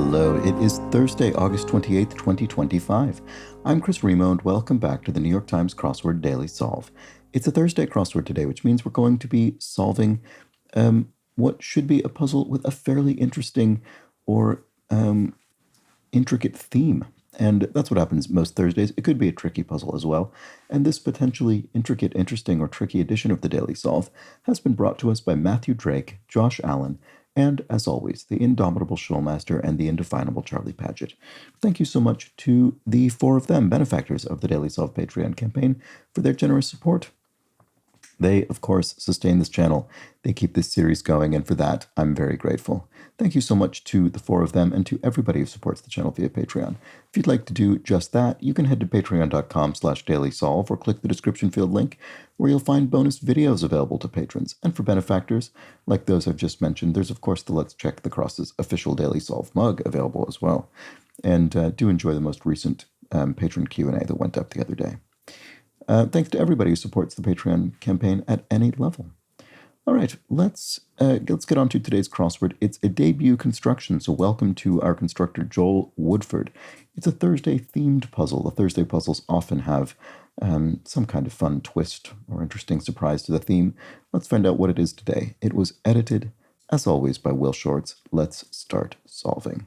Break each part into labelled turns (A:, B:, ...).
A: Hello, it is Thursday, August 28th, 2025. I'm Chris Remo, and welcome back to the New York Times Crossword Daily Solve. It's a Thursday crossword today, which means we're going to be solving what should be a puzzle with a fairly interesting or intricate theme. And that's what happens most Thursdays. It could be a tricky puzzle as well. And this potentially intricate, interesting, or tricky edition of the Daily Solve has been brought to us by Matthew Drake, Josh Allen, and, as always, the indomitable Showmaster and the indefinable Charlie Paget. Thank you so much to the four of them, benefactors of the Daily Solve Patreon campaign, for their generous support. They, of course, sustain this channel. They keep this series going, and for that, I'm very grateful. Thank you so much to the four of them and to everybody who supports the channel via Patreon. If you'd like to do just that, you can head to patreon.com/dailysolve or click the description field link where you'll find bonus videos available to patrons. And for benefactors, like those I've just mentioned, there's of course the Let's Check the Crosses official Daily Solve mug available as well. And do enjoy the most recent patron Q&A that went up the other day. Thanks to everybody who supports the Patreon campaign at any level. All right, let's get on to today's crossword. It's a debut construction, so welcome to our constructor, Joel Woodford. It's a Thursday-themed puzzle. The Thursday puzzles often have some kind of fun twist or interesting surprise to the theme. Let's find out what it is today. It was edited, as always, by Will Shorts. Let's start solving.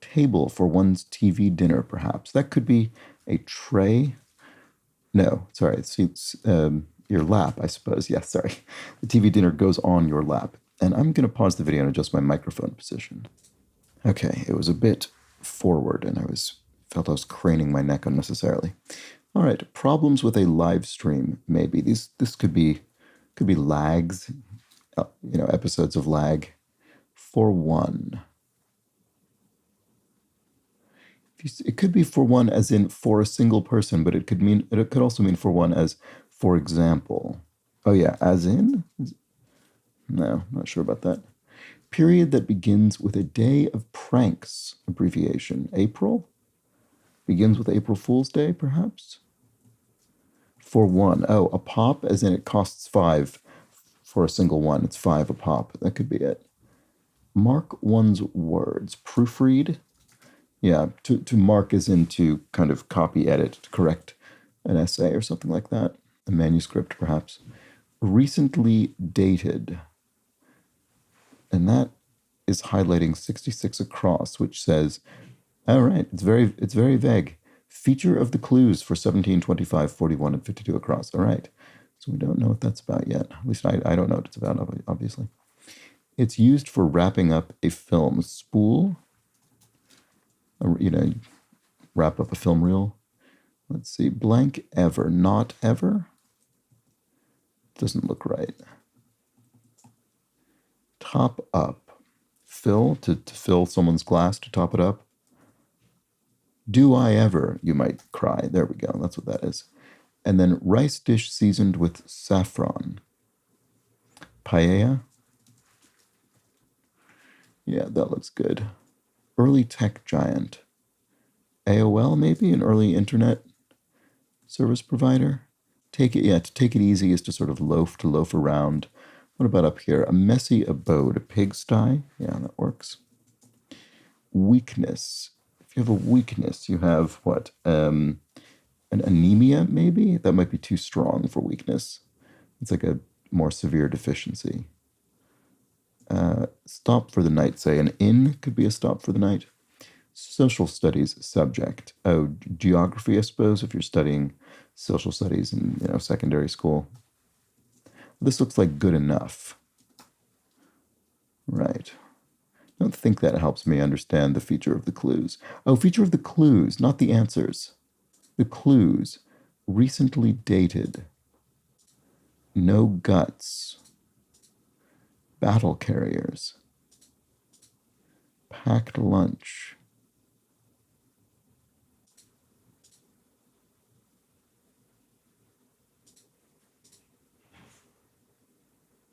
A: Table for one's TV dinner, perhaps. That could be a tray. No, sorry, it's your lap, I suppose. Yes, sorry. The TV dinner goes on your lap. And I'm going to pause the video and adjust my microphone position. Okay, it was a bit forward, and felt I was craning my neck unnecessarily. All right, problems with a live stream, maybe. This could be lags, episodes of lag. For one. It could be for one as in for a single person, but it could also mean for one as for example. Oh yeah, as in? No, not sure about that. Period that begins with a day of pranks, abbreviation. April? Begins with April Fool's Day, perhaps? For one. Oh, a pop, as in it costs 5 for a single one. It's 5 a pop. That could be it. Mark one's words. Proofread? Yeah, to mark is in to kind of copy edit, to correct an essay or something like that. A manuscript, perhaps. Recently dated. And that is highlighting 66 across, which says, all right, it's very vague. Feature of the clues for 17, 25, 41, and 52 across. All right. So we don't know what that's about yet. At least I don't know what it's about, obviously. It's used for wrapping up a film. Spool. Wrap up a film reel. Let's see. Blank ever. Not ever? Doesn't look right. Top up. Fill, to fill someone's glass, to top it up. Do I ever, you might cry. There we go. That's what that is. And then rice dish seasoned with saffron. Paella. Yeah, that looks good. Early tech giant. AOL, maybe? An early internet service provider? To take it easy is to sort of loaf around. What about up here? A messy abode, a pigsty? Yeah, that works. Weakness. If you have a weakness, you have what? An anemia, maybe? That might be too strong for weakness. It's like a more severe deficiency. Stop for the night, say. An inn could be a stop for the night. Social studies subject. Oh, geography, I suppose, if you're studying social studies in secondary school. This looks like good enough. Right. I don't think that helps me understand the feature of the clues. Oh, feature of the clues, not the answers. The clues. Recently dated. No guts. Battle carriers. Packed lunch.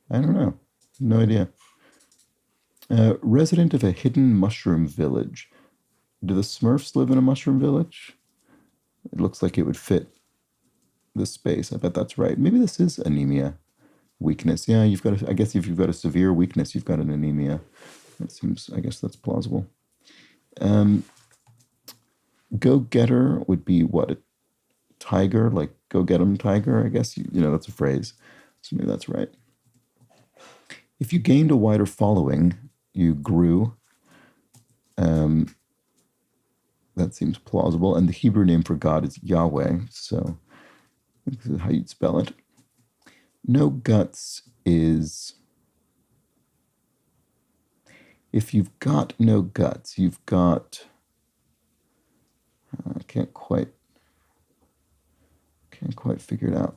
A: I don't know. No idea. Resident of a hidden mushroom village. Do the Smurfs live in a mushroom village? It looks like it would fit this space. I bet that's right. Maybe this is anemia. Weakness. Yeah, I guess if you've got a severe weakness, you've got an anemia. That seems, I guess that's plausible. Go-getter would be what? A tiger? Like, go get 'em, tiger? I guess, you know, that's a phrase. So maybe that's right. If you gained a wider following, you grew. That seems plausible. And the Hebrew name for God is Yahweh, so this is how you'd spell it. No guts is, if you've got no guts, you've got, I can't quite figure it out.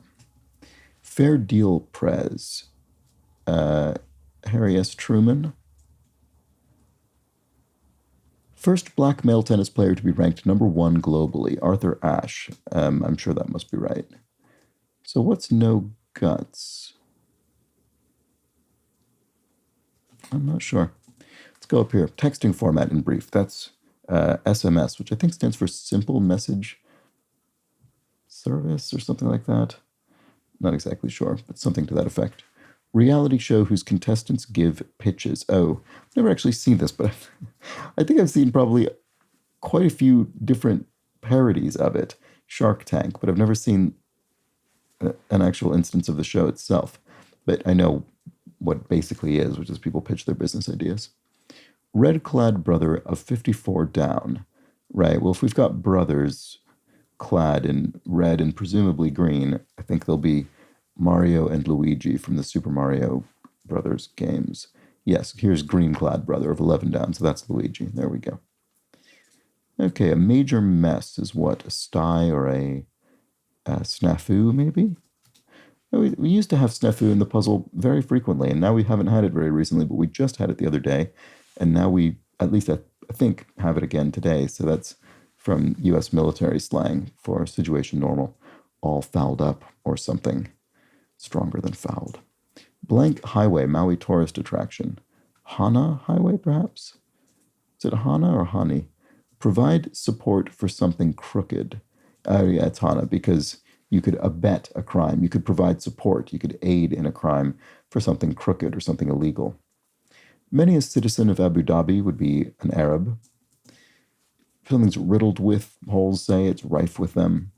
A: Fair deal, Prez. Harry S. Truman. First black male tennis player to be ranked #1 globally, Arthur Ashe. I'm sure that must be right. So what's no guts? I'm not sure. Let's go up here. Texting format in brief. That's SMS, which I think stands for Simple Message Service or something like that. Not exactly sure, but something to that effect. Reality show whose contestants give pitches. Oh, I've never actually seen this, but I think I've seen probably quite a few different parodies of it. Shark Tank, but I've never seen an actual instance of the show itself. But I know what it basically is, which is people pitch their business ideas. Red-clad brother of 54 down. Right, well, if we've got brothers clad in red and presumably green, I think they'll be Mario and Luigi from the Super Mario Brothers games. Yes, here's green-clad brother of 11 down, so that's Luigi. There we go. Okay, a major mess is what? A sty or a snafu, maybe? We used to have snafu in the puzzle very frequently, and now we haven't had it very recently, but we just had it the other day, and now we, at least I think, have it again today. So that's from U.S. military slang for situation normal, all fouled up or something stronger than fouled. Blank highway, Maui tourist attraction. Hana highway, perhaps? Is it Hana or Hani? Provide support for something crooked. Yeah, it's Hana, because you could abet a crime. You could provide support. You could aid in a crime for something crooked or something illegal. Many a citizen of Abu Dhabi would be an Arab. Something's riddled with holes, say, it's rife with them.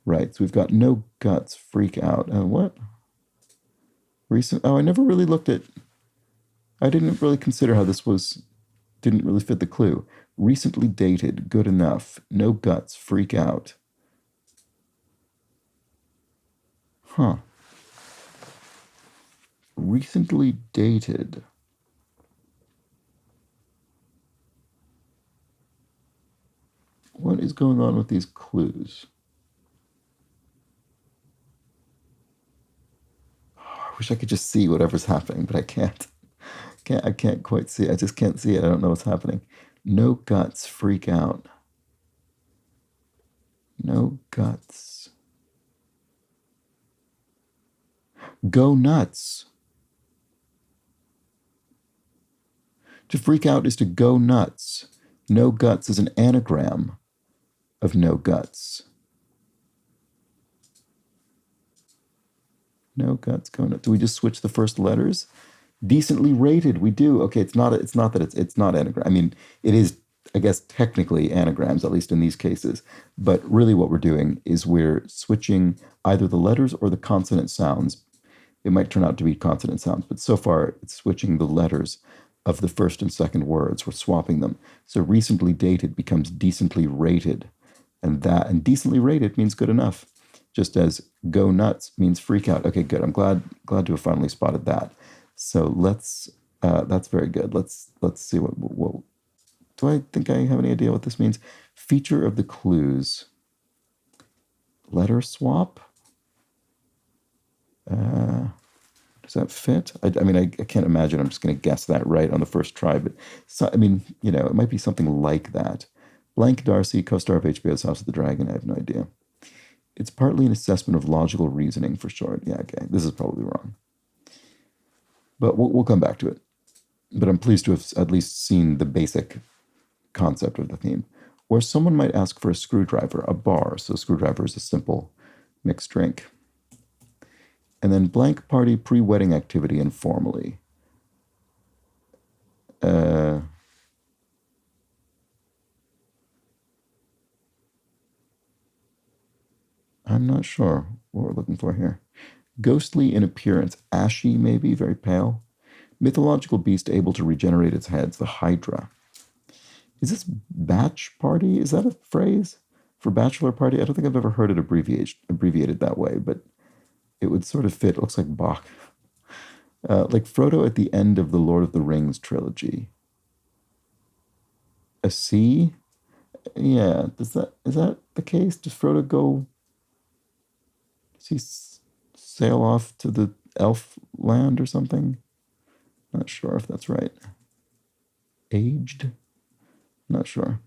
A: Right, so we've got no guts, freak out. What? I never really looked at, I didn't really consider how this was, didn't really fit the clue. Recently dated, good enough, no guts, freak out. Huh. Recently dated. What is going on with these clues? I wish I could just see whatever's happening, but I can't. I can't quite see it. I just can't see it. I don't know what's happening. No guts, freak out. No guts. Go nuts. To freak out is to go nuts. No guts is an anagram of no guts. No guts, go nuts. Do we just switch the first letters? Decently rated, we do. Okay, it's not anagram. I mean, it is, I guess, technically anagrams, at least in these cases. But really what we're doing is we're switching either the letters or the consonant sounds. It might turn out to be consonant sounds, but so far it's switching the letters of the first and second words. We're swapping them. So recently dated becomes decently rated. And decently rated means good enough. Just as go nuts means freak out. Okay, good. I'm glad to have finally spotted that. So that's very good. Let's see what do I think I have any idea what this means? Feature of the clues. Letter swap? Does that fit? I mean, I can't imagine I'm just going to guess that right on the first try, but I mean, it might be something like that. Blank Darcy, co-star of HBO's House of the Dragon. I have no idea. It's partly an assessment of logical reasoning, for short. Yeah, okay. This is probably wrong. But we'll come back to it. But I'm pleased to have at least seen the basic concept of the theme. Where someone might ask for a screwdriver, a bar. So screwdriver is a simple mixed drink. And then blank party pre-wedding activity informally. I'm not sure what we're looking for here. Ghostly in appearance, ashy maybe, very pale. Mythological beast able to regenerate its heads, the Hydra. Is this batch party? Is that a phrase for bachelor party? I don't think I've ever heard it abbreviated that way, but it would sort of fit. It looks like Bach. Like Frodo at the end of the Lord of the Rings trilogy. A sea? Yeah. Is that the case? Does Frodo go? Does he sail off to the elf land or something? Not sure if that's right. Aged? Not sure.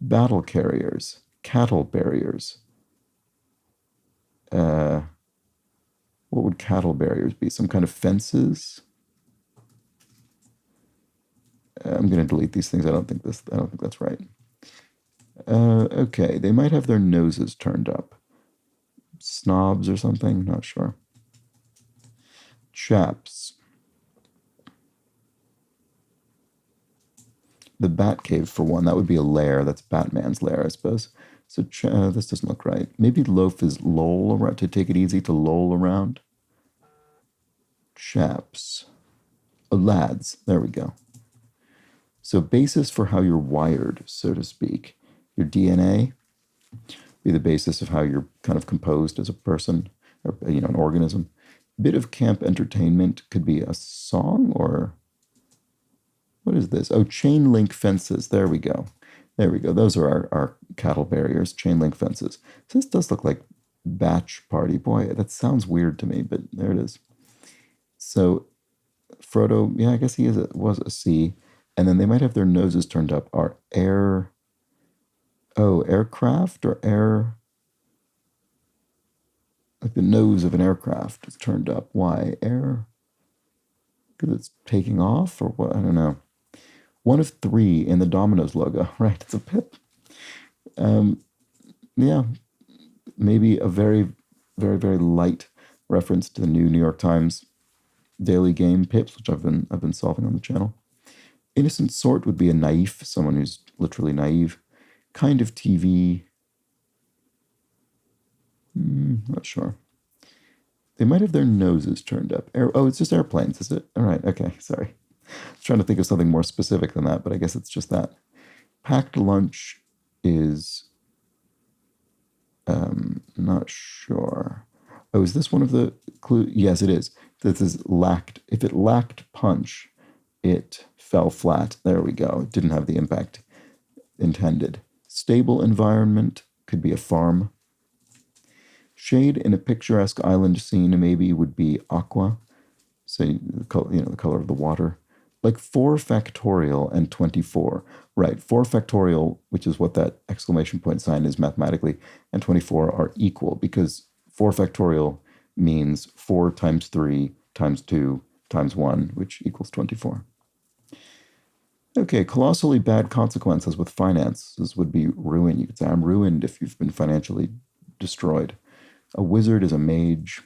A: Battle carriers, cattle barriers. What would cattle barriers be? Some kind of fences? I'm going to delete these things. I don't think that's right. Okay, they might have their noses turned up. Snobs or something? Not sure. Chaps. The Batcave, for one. That would be a lair. That's Batman's lair, I suppose. So this doesn't look right. Maybe loaf is loll around, to take it easy, to loll around. Chaps. Oh, lads. There we go. So basis for how you're wired, so to speak. Your DNA be the basis of how you're kind of composed as a person, or an organism. Bit of camp entertainment could be a song, or what is this? Oh, chain link fences. There we go. There we go. Those are our cattle barriers, chain link fences. So this does look like batch party. Boy, that sounds weird to me, but there it is. So Frodo, yeah, I guess was a sea. And then they might have their noses turned up. Are aircraft or air, like the nose of an aircraft is turned up. Why? Air? Because it's taking off or what? I don't know. One of three in the Domino's logo, right? It's a pip. Yeah, maybe a very, very, very light reference to the new New York Times daily game pips, which I've been solving on the channel. Innocent sort would be a naif, someone who's literally naive. Kind of TV. Not sure. They might have their noses turned up. It's just airplanes, is it? All right, okay, sorry. I was trying to think of something more specific than that, but I guess it's just that. Packed lunch is... not sure. Oh, is this one of the clues? Yes, it is. This is lacked. If it lacked punch, it fell flat. There we go. It didn't have the impact intended. Stable environment could be a farm. Shade in a picturesque island scene maybe would be aqua. So, the color of the water. Like 4 factorial and 24. Right, 4 factorial, which is what that exclamation point sign is mathematically, and 24 are equal because 4 factorial means 4 times 3 times 2 times 1, which equals 24. Okay, colossally bad consequences with finances would be ruin. You could say, I'm ruined if you've been financially destroyed. A wizard is a mage.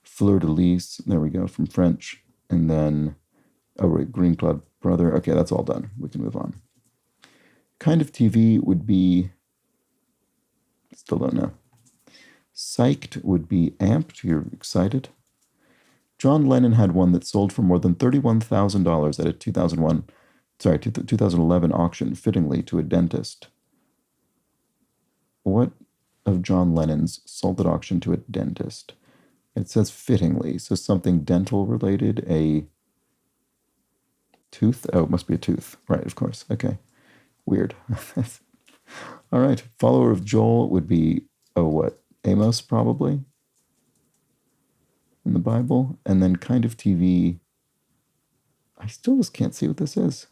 A: Fleur-de-lis, there we go, from French. And then, Green Cloud Brother. Okay, that's all done. We can move on. Kind of TV would be, still don't know. Psyched would be amped, you're excited. John Lennon had one that sold for more than $31,000 at a 2011 auction, fittingly to a dentist. What of John Lennon's sold at auction to a dentist? It says fittingly, so something dental related, a tooth? Oh, it must be a tooth. Right, of course. Okay. Weird. All right. Follower of Joel would be, Amos, probably, in the Bible. And then kind of TV. I still just can't see what this is.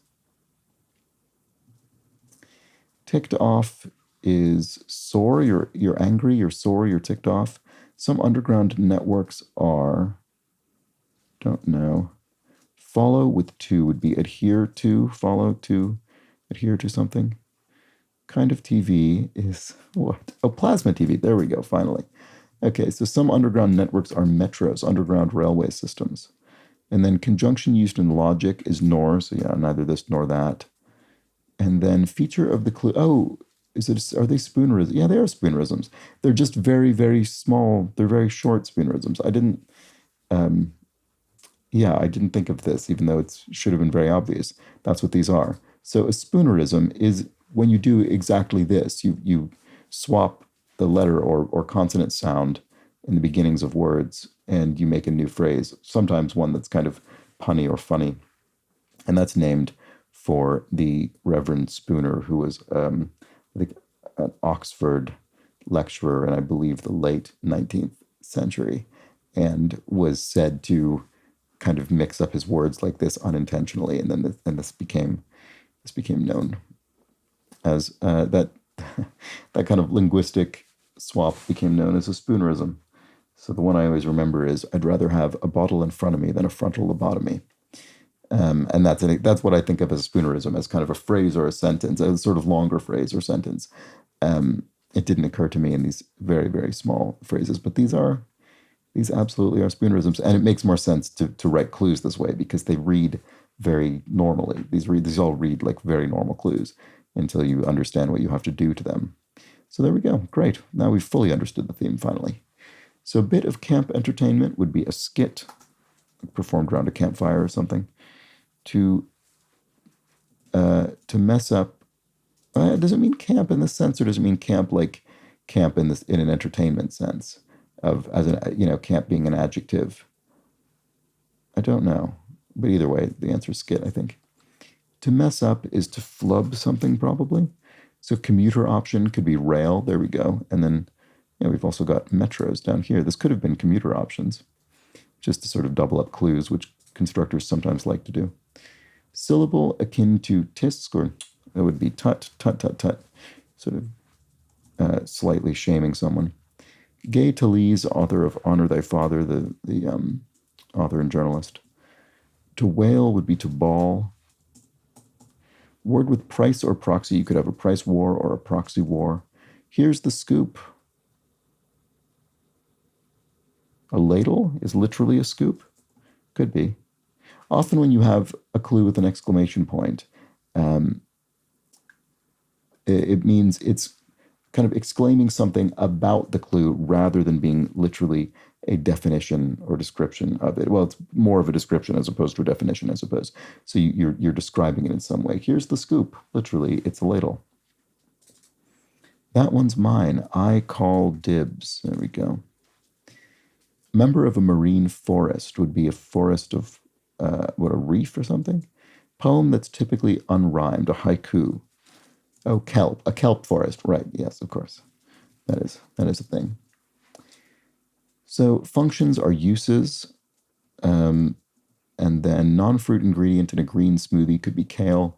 A: Ticked off is sore. You're angry, you're sore, you're ticked off. Some underground networks are, don't know. Follow with to would be adhere to, follow to, adhere to something. Kind of TV is what? Oh, plasma TV. There we go, finally. Okay, so some underground networks are metros, underground railway systems. And then conjunction used in logic is nor, so yeah, neither this nor that. And then feature of the clue. Oh, are they spoonerisms? Yeah, they are spoonerisms. They're just very, very small. They're very short spoonerisms. Um, I didn't think of this, even though it should have been very obvious. That's what these are. So a spoonerism is when you do exactly this. You swap the letter or consonant sound in the beginnings of words, and you make a new phrase. Sometimes one that's kind of punny or funny, and that's named for the Reverend Spooner, who was, I think, an Oxford lecturer in, I believe, the late 19th century, and was said to kind of mix up his words like this unintentionally, and then this became known as that that kind of linguistic swap became known as a spoonerism. So the one I always remember is, I'd rather have a bottle in front of me than a frontal lobotomy. And that's what I think of as a spoonerism, as kind of a phrase or a sentence, a sort of longer phrase or sentence. It didn't occur to me in these very, very small phrases, but these absolutely are spoonerisms, and it makes more sense to write clues this way because they read very normally. These all read like very normal clues until you understand what you have to do to them. So there we go. Great. Now we've fully understood the theme finally. So a bit of camp entertainment would be a skit performed around a campfire or something. To mess up. Does it mean camp in this sense, or does it mean camp like camp in an entertainment sense of as an camp being an adjective? I don't know, but either way, the answer is skit, I think. To mess up is to flub something probably. So commuter option could be rail. There we go, and then we've also got metros down here. This could have been commuter options, just to sort of double up clues, which constructors sometimes like to do. Syllable akin to tisk, or that would be tut, tut, tut, tut, sort of slightly shaming someone. Gay Talese, author of Honor Thy Father, the author and journalist. To wail would be to bawl. Word with price or proxy, you could have a price war or a proxy war. Here's the scoop. A ladle is literally a scoop? Could be. Often when you have a clue with an exclamation point, it means it's kind of exclaiming something about the clue rather than being literally a definition or description of it. Well, it's more of a description as opposed to a definition, I suppose. So you're describing it in some way. Here's the scoop. Literally, it's a ladle. That one's mine. I call dibs. There we go. Member of a marine forest would be a forest of a reef or something? Poem that's typically unrhymed, a haiku. Oh, kelp, a kelp forest, right, yes, of course. That is a thing. So functions are uses, and then non-fruit ingredient in a green smoothie could be kale,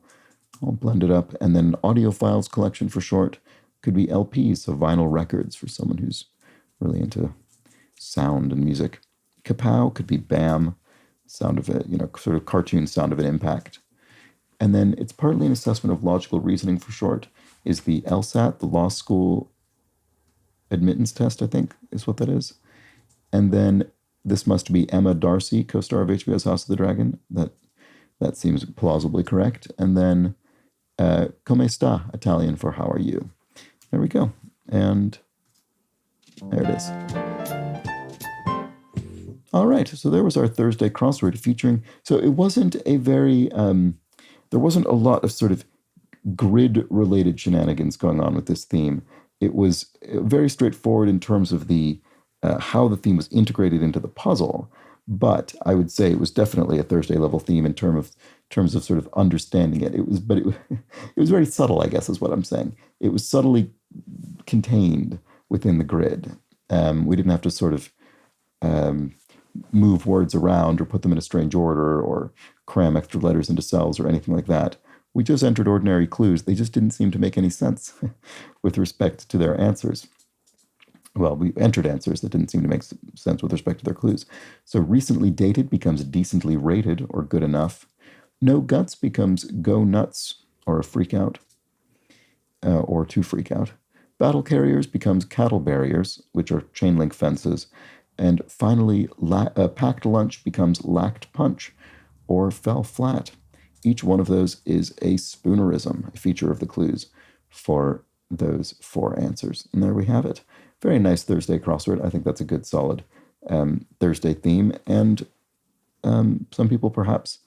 A: all blended up, and then audiophiles collection for short could be LPs, so vinyl records for someone who's really into sound and music. Kapow could be bam, sound of it, sort of cartoon sound of an impact. And then it's partly an assessment of logical reasoning for short, is the LSAT, the law school admittance test, I think, is what that is. And then this must be Emma Darcy, co-star of HBO's House of the Dragon. That seems plausibly correct. And then come sta, Italian for how are you. There we go. And there it is. All right, so there was our Thursday crossword featuring. So it wasn't a very, there wasn't a lot of sort of grid-related shenanigans going on with this theme. It was very straightforward in terms of the how the theme was integrated into the puzzle. But I would say it was definitely a Thursday level theme in terms of sort of understanding it. It was very subtle, I guess, is what I'm saying. It was subtly contained within the grid. We didn't have to sort of move words around or put them in a strange order or cram extra letters into cells or anything like that. We just entered ordinary clues. They just didn't seem to make any sense with respect to their answers. Well, we entered answers that didn't seem to make sense with respect to their clues. So recently dated becomes decently rated or good enough. No guts becomes go nuts or a freak out or to freak out. Battle carriers becomes cattle barriers, which are chain link fences. And finally, packed lunch becomes lacked punch or fell flat. Each one of those is a spoonerism, a feature of the clues for those 4 answers. And there we have it. Very nice Thursday crossword. I think that's a good, solid Thursday theme. And some people perhaps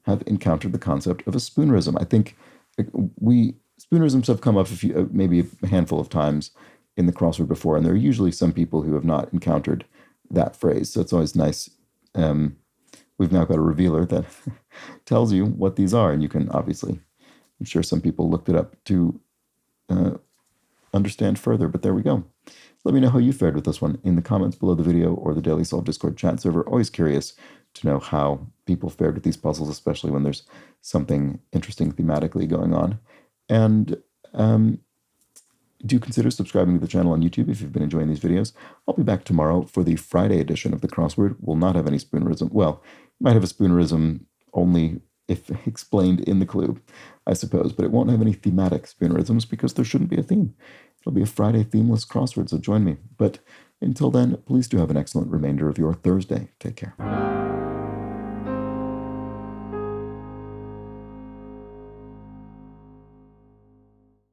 A: have encountered the concept of a spoonerism. I think spoonerisms have come up maybe a handful of times in the crossword before, and there are usually some people who have not encountered that phrase. So it's always nice. We've now got a revealer that tells you what these are, and you can obviously, I'm sure some people looked it up to understand further, but there we go. Let me know how you fared with this one in the comments below the video or the Daily Solve Discord chat server. Always curious to know how people fared with these puzzles, especially when there's something interesting thematically going on. And do consider subscribing to the channel on YouTube if you've been enjoying these videos. I'll be back tomorrow for the Friday edition of the crossword. We'll not have any spoonerism. Well, you might have a spoonerism only if explained in the clue, I suppose, but it won't have any thematic spoonerisms because there shouldn't be a theme. It'll be a Friday themeless crossword, so join me. But until then, please do have an excellent remainder of your Thursday. Take care.